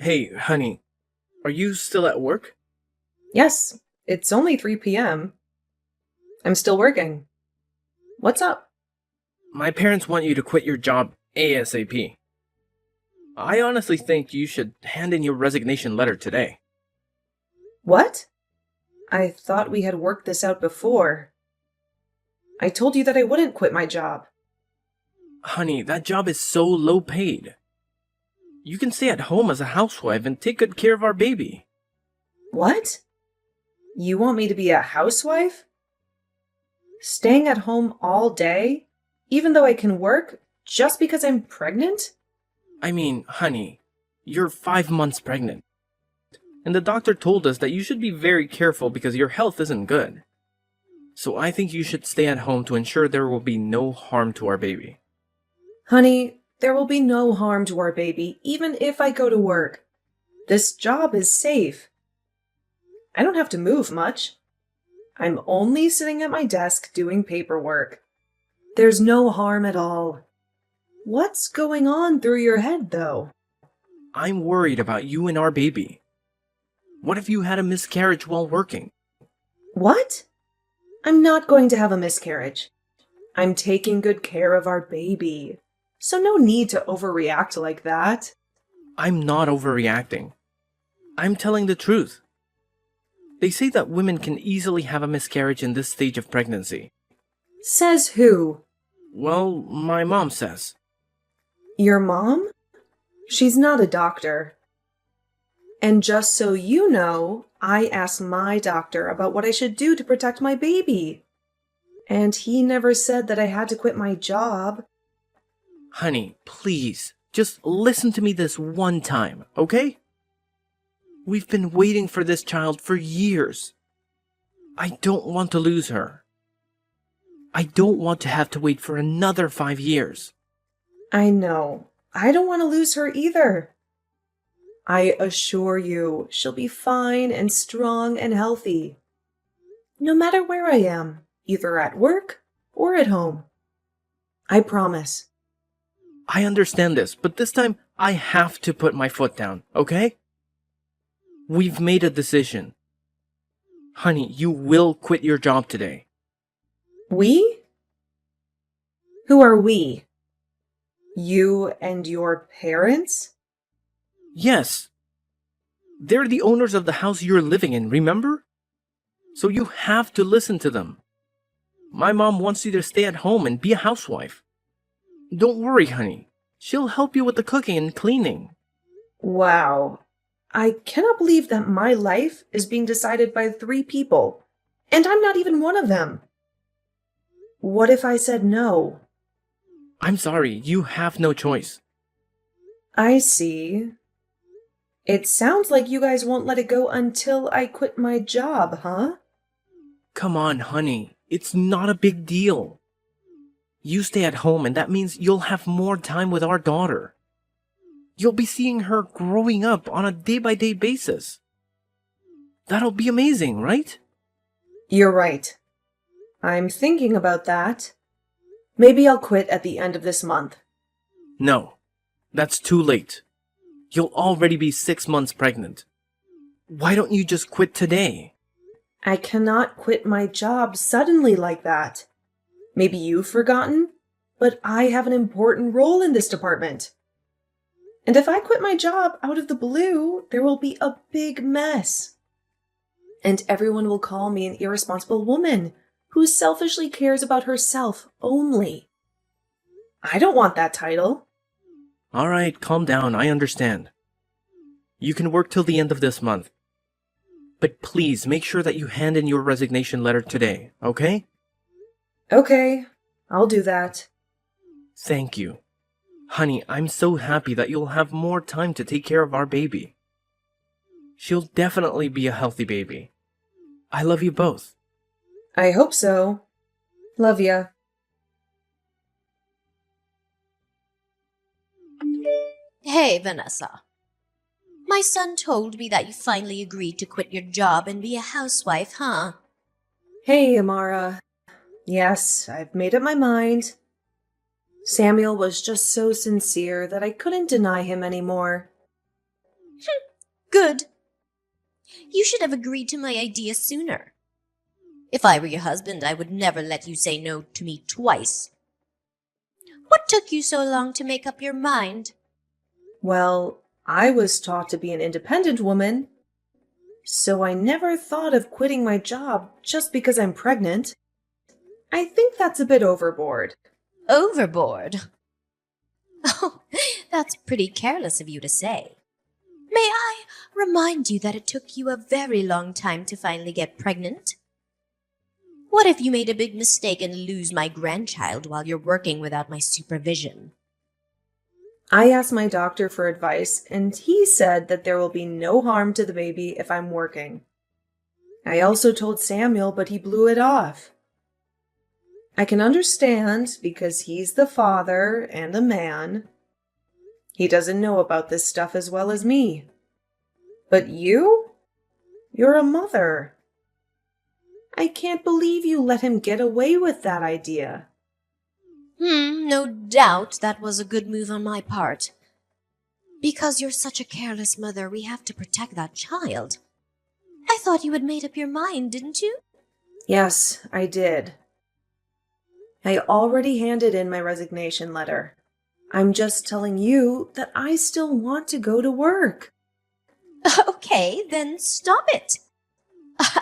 Hey, honey, are you still at work? Yes, it's only 3 p.m. I'm still working. What's up? My parents want you to quit your job ASAP. I honestly think you should hand in your resignation letter today. What? I thought we had worked this out before. I told you that I wouldn't quit my job. Honey, that job is so low paid. You can stay at home as a housewife and take good care of our baby. What? You want me to be a housewife? Staying at home all day, even though I can work, just because I'm pregnant? I mean, honey, you're 5 months pregnant. And the doctor told us that you should be very careful because your health isn't good. So I think you should stay at home to ensure there will be no harm to our baby. Honey, there will be no harm to our baby, even if I go to work. This job is safe. I don't have to move much. I'm only sitting at my desk doing paperwork. There's no harm at all. What's going on through your head, though? I'm worried about you and our baby. What if you had a miscarriage while working? What? I'm not going to have a miscarriage. I'm taking good care of our baby. So no need to overreact like that. I'm not overreacting. I'm telling the truth. They say that women can easily have a miscarriage in this stage of pregnancy. Says who? Well, my mom says. Your mom? She's not a doctor. And just so you know, I asked my doctor about what I should do to protect my baby. And he never said that I had to quit my job. Honey, please, just listen to me this one time, okay? We've been waiting for this child for years. I don't want to lose her. I don't want to have to wait for another 5 years. I know. I don't want to lose her either. I assure you, she'll be fine and strong and healthy. No matter where I am, either at work or at home. I promise. I understand this, but this time I have to put my foot down, okay? We've made a decision. Honey, you will quit your job today. We? Who are we? You and your parents? Yes. They're the owners of the house you're living in, remember? So you have to listen to them. My mom wants you to stay at home and be a housewife. Don't worry, honey. She'll help you with the cooking and cleaning. Wow. I cannot believe that my life is being decided by 3 people, and I'm not even one of them. What if I said no? I'm sorry, you have no choice. I see. It sounds like you guys won't let it go until I quit my job, huh? Come on, honey. It's not a big deal. You stay at home and that means you'll have more time with our daughter. You'll be seeing her growing up on a day-by-day basis. That'll be amazing, right? You're right. I'm thinking about that. Maybe I'll quit at the end of this month. No, that's too late. You'll already be 6 months pregnant. Why don't you just quit today? I cannot quit my job suddenly like that. Maybe you've forgotten, but I have an important role in this department. And if I quit my job out of the blue, there will be a big mess. And everyone will call me an irresponsible woman who selfishly cares about herself only. I don't want that title. Alright, calm down, I understand. You can work till the end of this month. But please make sure that you hand in your resignation letter today, okay? Okay, I'll do that. Thank you. Honey, I'm so happy that you'll have more time to take care of our baby. She'll definitely be a healthy baby. I love you both. I hope so. Love ya. Hey, Vanessa. My son told me that you finally agreed to quit your job and be a housewife, huh? Hey, Amara. Yes, I've made up my mind. Samuel was just so sincere that I couldn't deny him anymore. Good. You should have agreed to my idea sooner. If I were your husband, I would never let you say no to me twice. What took you so long to make up your mind? Well, I was taught to be an independent woman, so I never thought of quitting my job just because I'm pregnant. I think that's a bit overboard. Overboard? Oh, that's pretty careless of you to say. May I remind you that it took you a very long time to finally get pregnant? What if you made a big mistake and lose my grandchild while you're working without my supervision? I asked my doctor for advice, and he said that there will be no harm to the baby if I'm working. I also told Samuel, but he blew it off. I can understand because he's the father and a man. He doesn't know about this stuff as well as me. But you? You're a mother. I can't believe you let him get away with that idea. No doubt that was a good move on my part. Because you're such a careless mother, we have to protect that child. I thought you had made up your mind, didn't you? Yes, I did. I already handed in my resignation letter. I'm just telling you that I still want to go to work. Okay, then stop it.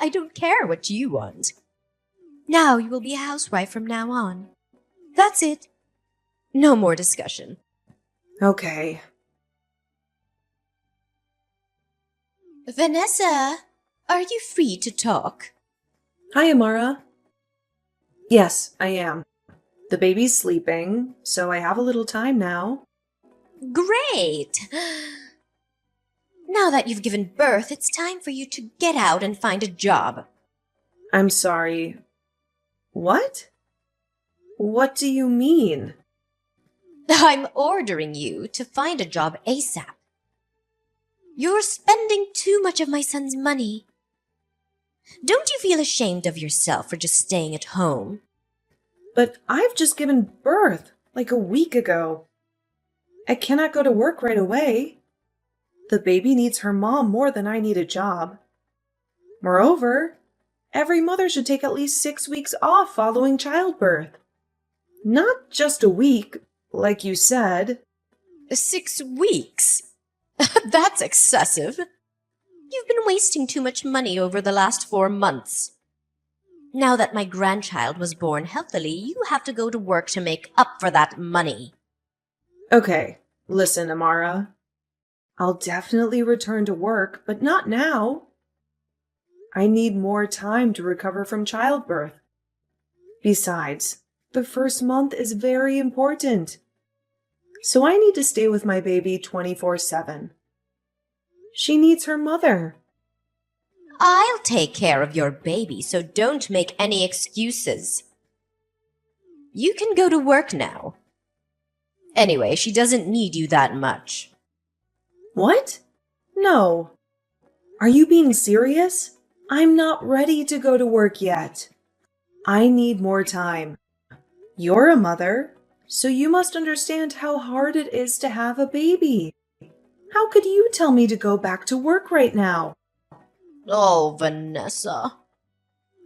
I don't care what you want. Now you will be a housewife from now on. That's it. No more discussion. Okay. Vanessa, are you free to talk? Hi, Amara. Yes, I am. The baby's sleeping, so I have a little time now. Great! Now that you've given birth, it's time for you to get out and find a job. I'm sorry. What? What do you mean? I'm ordering you to find a job ASAP. You're spending too much of my son's money. Don't you feel ashamed of yourself for just staying at home? But I've just given birth like a week ago. I cannot go to work right away. The baby needs her mom more than I need a job. Moreover, every mother should take at least 6 weeks off following childbirth. Not just a week, like you said. 6 weeks? That's excessive. You've been wasting too much money over the last 4 months. Now that my grandchild was born healthily, you have to go to work to make up for that money. Okay, listen, Amara. I'll definitely return to work, but not now. I need more time to recover from childbirth. Besides, the first month is very important. So I need to stay with my baby 24/7. She needs her mother. I'll take care of your baby, so don't make any excuses. You can go to work now. Anyway, she doesn't need you that much. What? No. Are you being serious? I'm not ready to go to work yet. I need more time. You're a mother, so you must understand how hard it is to have a baby. How could you tell me to go back to work right now? Oh, Vanessa.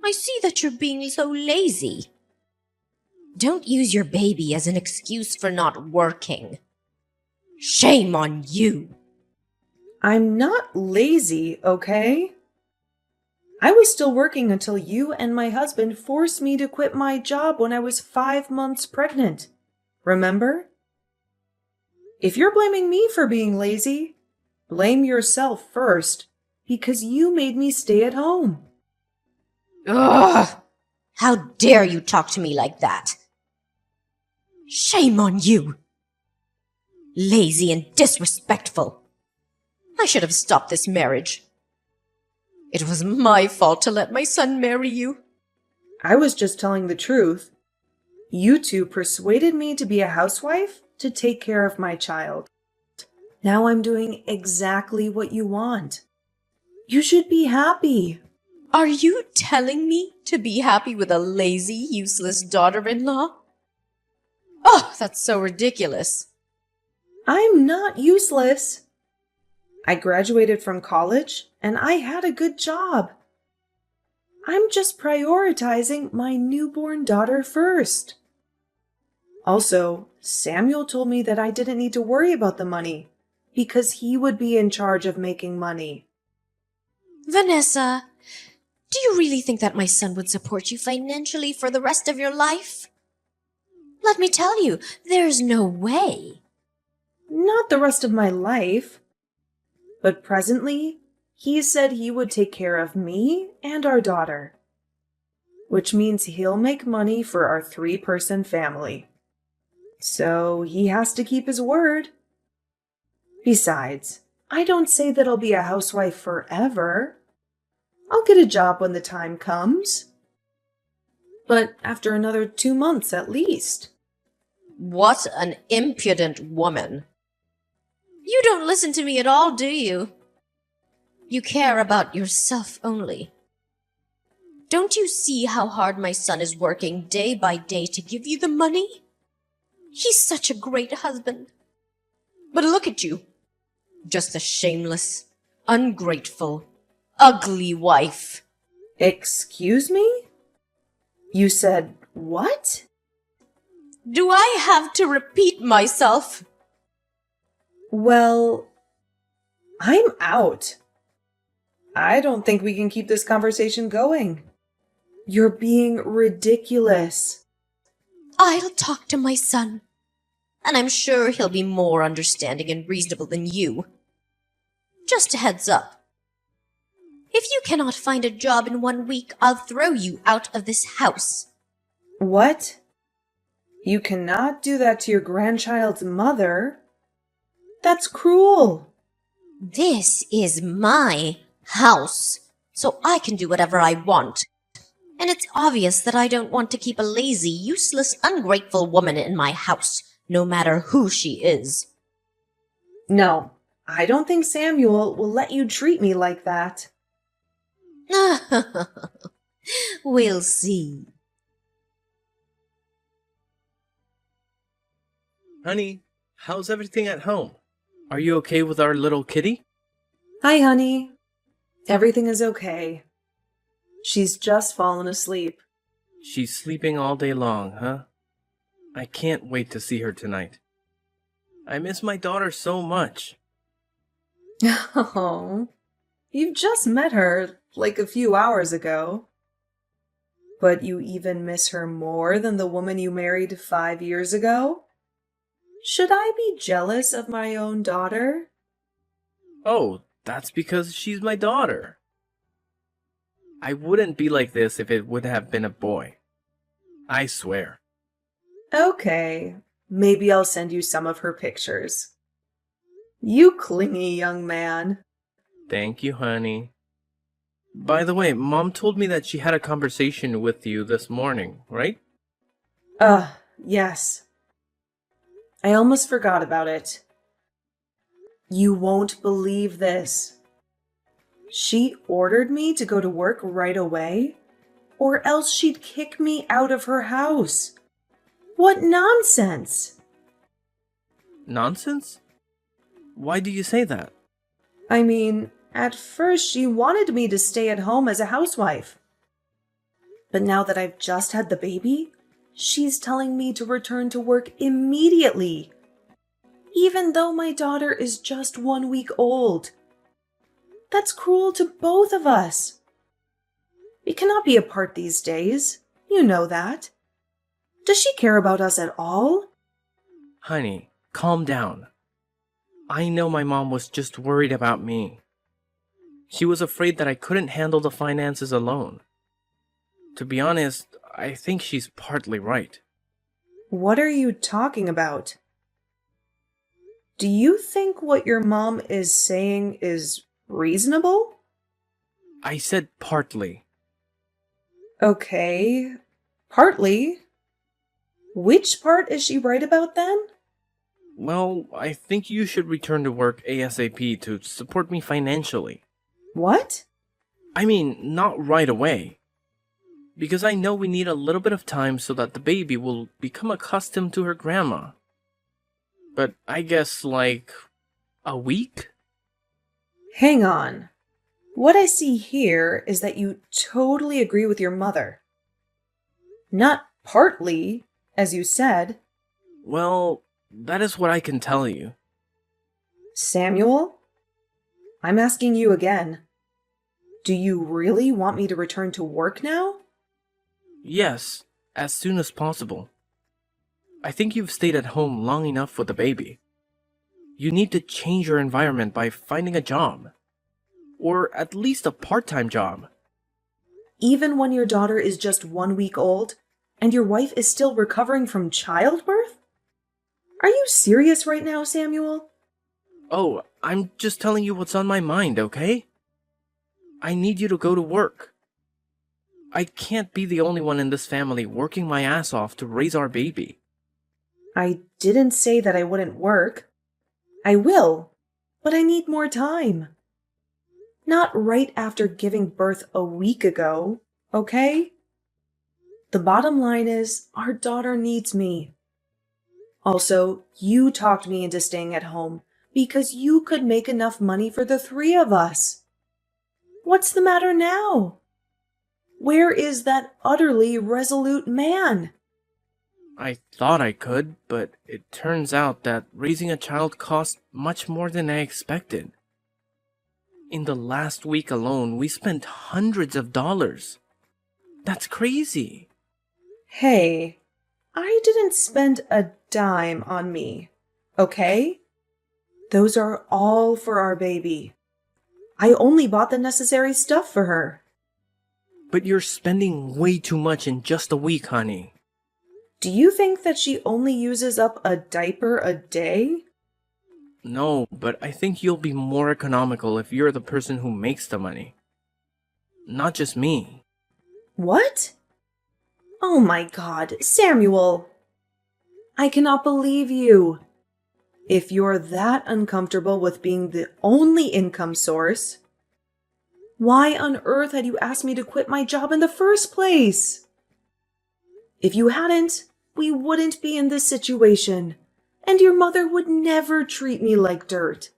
I see that you're being so lazy. Don't use your baby as an excuse for not working. Shame on you. I'm not lazy, okay? I was still working until you and my husband forced me to quit my job when I was 5 months pregnant. Remember? If you're blaming me for being lazy, blame yourself first, because you made me stay at home. Ugh! How dare you talk to me like that? Shame on you! Lazy and disrespectful. I should have stopped this marriage. It was my fault to let my son marry you. I was just telling the truth. You two persuaded me to be a housewife to take care of my child. Now I'm doing exactly what you want. You should be happy. Are you telling me to be happy with a lazy, useless daughter-in-law? Oh, that's so ridiculous. I'm not useless. I graduated from college and I had a good job. I'm just prioritizing my newborn daughter first. Also, Samuel told me that I didn't need to worry about the money because he would be in charge of making money. Vanessa, do you really think that my son would support you financially for the rest of your life? Let me tell you, there's no way. Not the rest of my life. But presently, he said he would take care of me and our daughter. Which means he'll make money for our 3-person family. So he has to keep his word. Besides, I don't say that I'll be a housewife forever. I'll get a job when the time comes. But after another 2 months at least. What an impudent woman. You don't listen to me at all, do you? You care about yourself only. Don't you see how hard my son is working day by day to give you the money? He's such a great husband. But look at you. Just a shameless, ungrateful, ugly wife. Excuse me? You said what? Do I have to repeat myself? Well, I'm out. I don't think we can keep this conversation going. You're being ridiculous. I'll talk to my son, and I'm sure he'll be more understanding and reasonable than you. Just a heads up. If you cannot find a job in 1 week, I'll throw you out of this house. What? You cannot do that to your grandchild's mother. That's cruel. This is my house, so I can do whatever I want. And it's obvious that I don't want to keep a lazy, useless, ungrateful woman in my house, no matter who she is. No, I don't think Samuel will let you treat me like that. We'll see. Honey, how's everything at home? Are you okay with our little kitty? Hi, honey. Everything is okay. She's just fallen asleep. She's sleeping all day long, huh? I can't wait to see her tonight. I miss my daughter so much. Oh, you've just met her like a few hours ago. But you even miss her more than the woman you married 5 years ago? Should I be jealous of my own daughter? Oh, that's because she's my daughter. I wouldn't be like this if it would have been a boy. I swear. Okay, maybe I'll send you some of her pictures. You clingy young man. Thank you, honey. By the way, Mom told me that she had a conversation with you this morning, right? Yes. I almost forgot about it. You won't believe this. She ordered me to go to work right away, or else she'd kick me out of her house. What nonsense! Nonsense? Why do you say that? I mean, at first she wanted me to stay at home as a housewife. But now that I've just had the baby, she's telling me to return to work immediately, even though my daughter is just 1 week old. That's cruel to both of us. We cannot be apart these days. You know that. Does she care about us at all? Honey, calm down. I know my mom was just worried about me. She was afraid that I couldn't handle the finances alone. To be honest, I think she's partly right. What are you talking about? Do you think what your mom is saying is reasonable? I said partly. Okay, partly. Which part is she right about then? Well, I think you should return to work ASAP to support me financially. What? I mean, not right away. Because I know we need a little bit of time so that the baby will become accustomed to her grandma. But I guess like a week? Hang on. What I see here is that you totally agree with your mother. Not partly, as you said. Well, that is what I can tell you. Samuel, I'm asking you again. Do you really want me to return to work now? Yes, as soon as possible. I think you've stayed at home long enough with the baby. You need to change your environment by finding a job. Or at least a part-time job. Even when your daughter is just 1 week old and your wife is still recovering from childbirth? Are you serious right now, Samuel? Oh, I'm just telling you what's on my mind, okay? I need you to go to work. I can't be the only one in this family working my ass off to raise our baby. I didn't say that I wouldn't work. I will, but I need more time. Not right after giving birth a week ago, okay? The bottom line is, our daughter needs me. Also, you talked me into staying at home because you could make enough money for the 3 of us. What's the matter now? Where is that utterly resolute man? I thought I could, but it turns out that raising a child costs much more than I expected. In the last week alone, we spent hundreds of dollars. That's crazy. Hey, I didn't spend a dime on me, okay? Those are all for our baby. I only bought the necessary stuff for her. But you're spending way too much in just a week, honey. Do you think that she only uses up a diaper a day? No, but I think you'll be more economical if you're the person who makes the money. Not just me. What? Oh my God, Samuel! I cannot believe you. If you're that uncomfortable with being the only income source, why on earth had you asked me to quit my job in the first place? If you hadn't, we wouldn't be in this situation, and your mother would never treat me like dirt.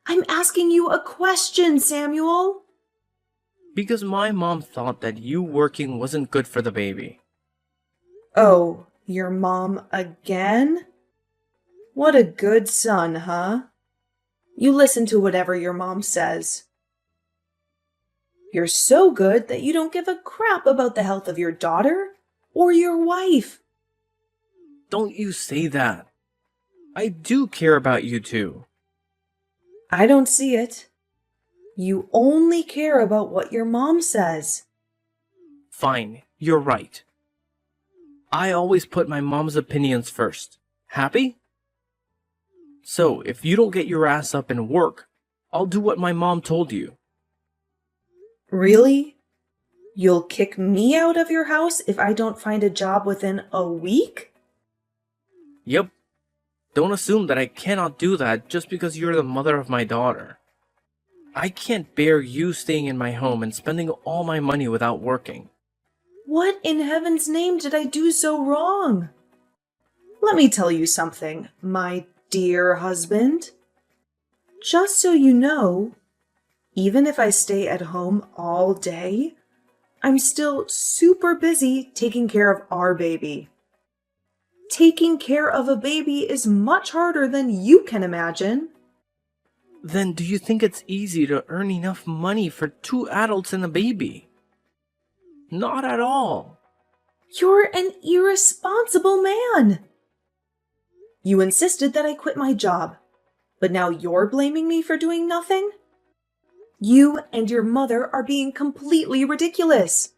I'm asking you a question, Samuel. Because my mom thought that you working wasn't good for the baby. Oh, your mom again? What a good son, huh? You listen to whatever your mom says. You're so good that you don't give a crap about the health of your daughter or your wife. Don't you say that. I do care about you too. I don't see it. You only care about what your mom says. Fine, you're right. I always put my mom's opinions first. Happy? So, if you don't get your ass up and work, I'll do what my mom told you. Really? You'll kick me out of your house if I don't find a job within a week? Yep. Don't assume that I cannot do that just because you're the mother of my daughter. I can't bear you staying in my home and spending all my money without working. What in heaven's name did I do so wrong? Let me tell you something, my dear husband. Just so you know, even if I stay at home all day, I'm still super busy taking care of our baby. Taking care of a baby is much harder than you can imagine. Then do you think it's easy to earn enough money for 2 adults and a baby? Not at all. You're an irresponsible man. You insisted that I quit my job, but now you're blaming me for doing nothing? You and your mother are being completely ridiculous.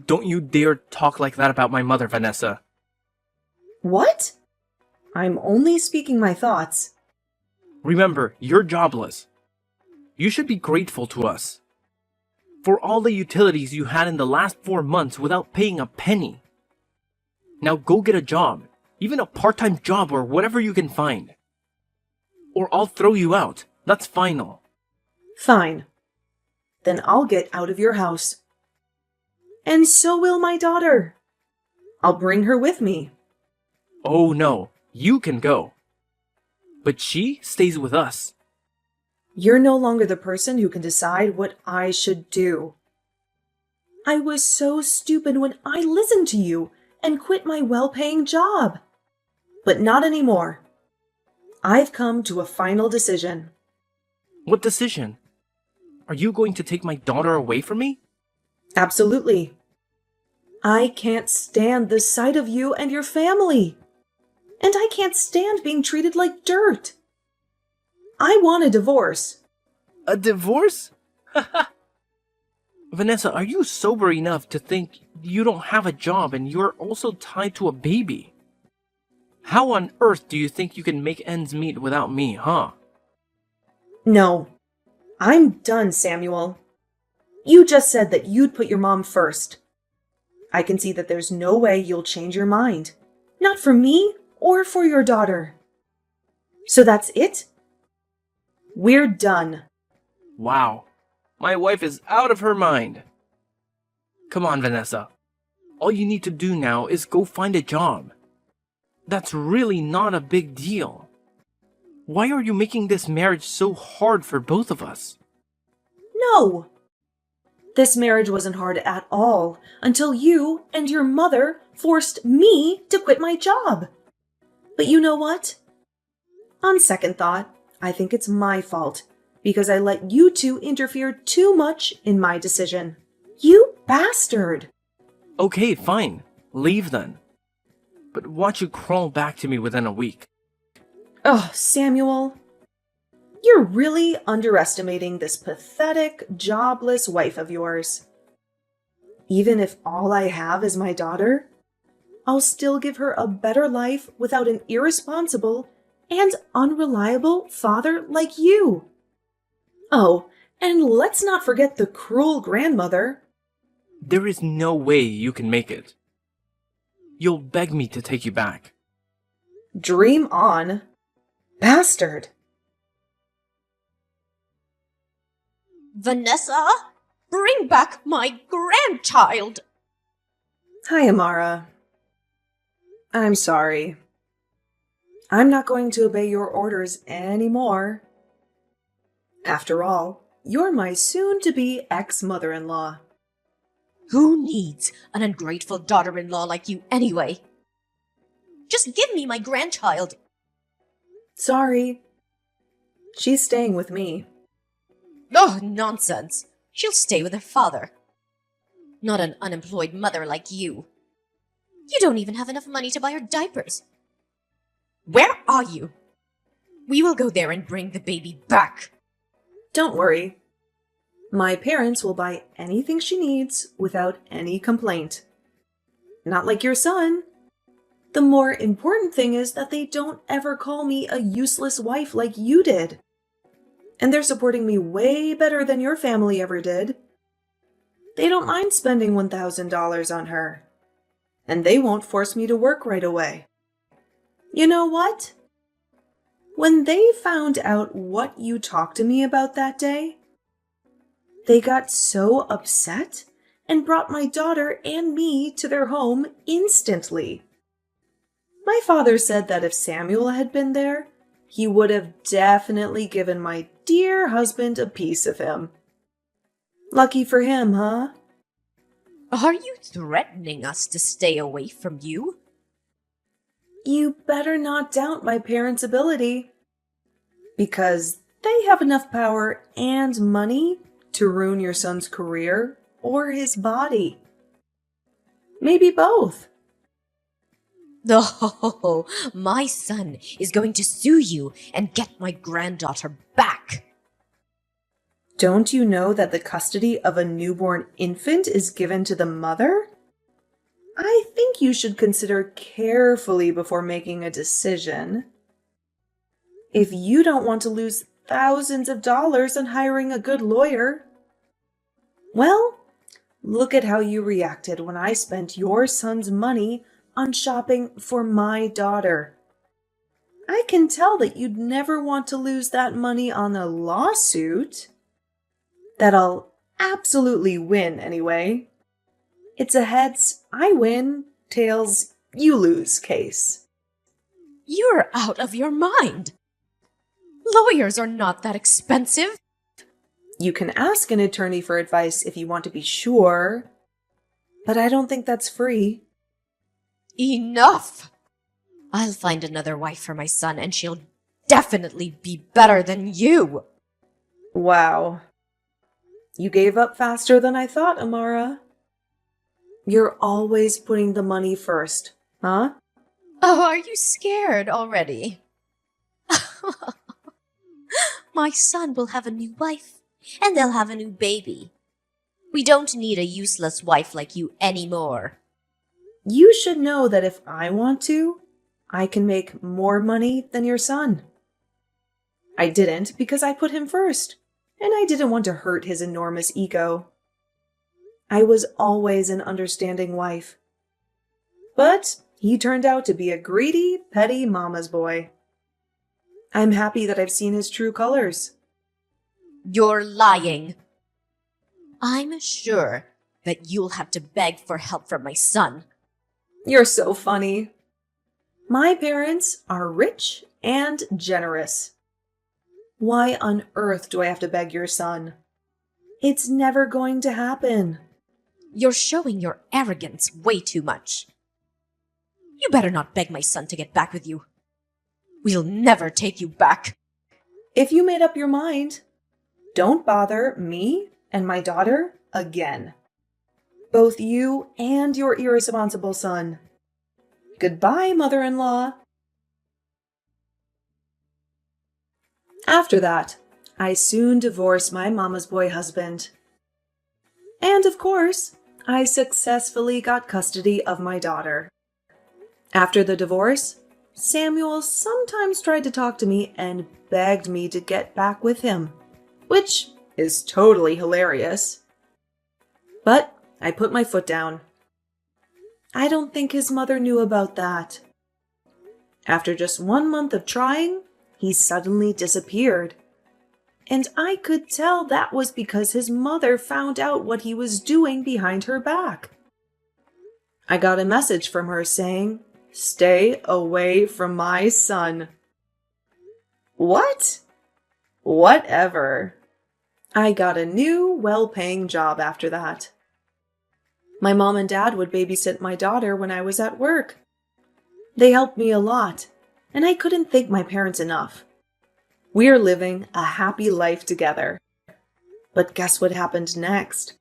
Don't you dare talk like that about my mother, Vanessa. What? I'm only speaking my thoughts. Remember, you're jobless. You should be grateful to us for all the utilities you had in the last 4 months without paying a penny. Now go get a job, even a part-time job or whatever you can find. Or I'll throw you out. That's final. Fine. Then I'll get out of your house. And so will my daughter. I'll bring her with me. Oh no, you can go. But she stays with us. You're no longer the person who can decide what I should do. I was so stupid when I listened to you and quit my well-paying job. But not anymore. I've come to a final decision. What decision? Are you going to take my daughter away from me? Absolutely. I can't stand the sight of you and your family. And I can't stand being treated like dirt. I want a divorce. A divorce? Vanessa, are you sober enough to think you don't have a job and you're also tied to a baby? How on earth do you think you can make ends meet without me, huh? No. I'm done, Samuel. You just said that you'd put your mom first. I can see that there's no way you'll change your mind. Not for me or for your daughter. So that's it? We're done. Wow. My wife is out of her mind. Come on, Vanessa. All you need to do now is go find a job. That's really not a big deal. Why are you making this marriage so hard for both of us? No. This marriage wasn't hard at all until you and your mother forced me to quit my job. But you know what? On second thought, I think it's my fault because I let you two interfere too much in my decision. You bastard! Okay, fine. Leave then. But watch you crawl back to me within a week. Oh, Samuel. You're really underestimating this pathetic, jobless wife of yours. Even if all I have is my daughter, I'll still give her a better life without an irresponsible and unreliable father like you. Oh, and let's not forget the cruel grandmother. There is no way you can make it. You'll beg me to take you back. Dream on. Bastard. Vanessa, bring back my grandchild! Hi, Amara. I'm sorry. I'm not going to obey your orders anymore. After all, you're my soon-to-be ex-mother-in-law. Who needs an ungrateful daughter-in-law like you anyway? Just give me my grandchild. Sorry. She's staying with me. Oh, nonsense. She'll stay with her father. Not an unemployed mother like you. You don't even have enough money to buy her diapers. Where are you? We will go there and bring the baby back. Don't worry. My parents will buy anything she needs without any complaint. Not like your son. The more important thing is that they don't ever call me a useless wife like you did. And they're supporting me way better than your family ever did. They don't mind spending $1,000 on her. And they won't force me to work right away. You know what? When they found out what you talked to me about that day, they got so upset and brought my daughter and me to their home instantly. My father said that if Samuel had been there, he would have definitely given my dear husband a piece of him. Lucky for him, huh? Are you threatening us to stay away from you? You better not doubt my parents' ability. Because they have enough power and money to ruin your son's career or his body. Maybe both. Oh, my son is going to sue you and get my granddaughter back. Don't you know that the custody of a newborn infant is given to the mother? I think you should consider carefully before making a decision. If you don't want to lose thousands of dollars on hiring a good lawyer, well, look at how you reacted when I spent your son's money on shopping for my daughter. I can tell that you'd never want to lose that money on a lawsuit. That I'll absolutely win anyway. It's a heads, I win, tails, you lose case. You're out of your mind. Lawyers are not that expensive. You can ask an attorney for advice if you want to be sure, but I don't think that's free. Enough! I'll find another wife for my son, and she'll definitely be better than you. Wow. You gave up faster than I thought, Amara. You're always putting the money first, huh? Oh, are you scared already? My son will have a new wife, and they'll have a new baby. We don't need a useless wife like you anymore. You should know that if I want to, I can make more money than your son. I didn't because I put him first, and I didn't want to hurt his enormous ego. I was always an understanding wife. But he turned out to be a greedy, petty mama's boy. I'm happy that I've seen his true colors. You're lying. I'm sure that you'll have to beg for help from my son. You're so funny. My parents are rich and generous. Why on earth do I have to beg your son? It's never going to happen. You're showing your arrogance way too much. You better not beg my son to get back with you. We'll never take you back. If you made up your mind, don't bother me and my daughter again. Both you and your irresponsible son. Goodbye, mother-in-law. After that, I soon divorced my mama's boy husband. And of course, I successfully got custody of my daughter. After the divorce, Samuel sometimes tried to talk to me and begged me to get back with him, which is totally hilarious. But I put my foot down. I don't think his mother knew about that. After just 1 month of trying, he suddenly disappeared. And I could tell that was because his mother found out what he was doing behind her back. I got a message from her saying, "Stay away from my son." What? Whatever. I got a new, well-paying job after that. My mom and dad would babysit my daughter when I was at work. They helped me a lot, and I couldn't thank my parents enough. We're living a happy life together. But guess what happened next?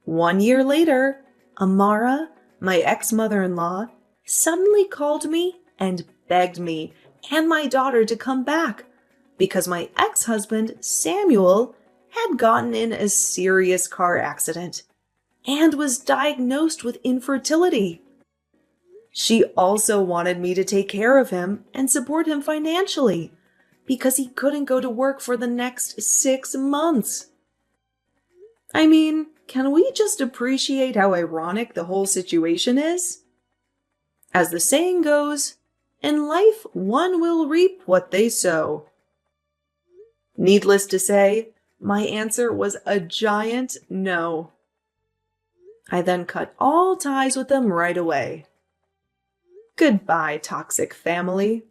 1 year later, Amara, my ex-mother-in-law, suddenly called me and begged me and my daughter to come back because my ex-husband, Samuel, had gotten in a serious car accident and was diagnosed with infertility. She also wanted me to take care of him and support him financially because he couldn't go to work for the next 6 months. I mean, can we just appreciate how ironic the whole situation is? As the saying goes, in life one will reap what they sow. Needless to say, my answer was a giant no. I then cut all ties with them right away. Goodbye, toxic family.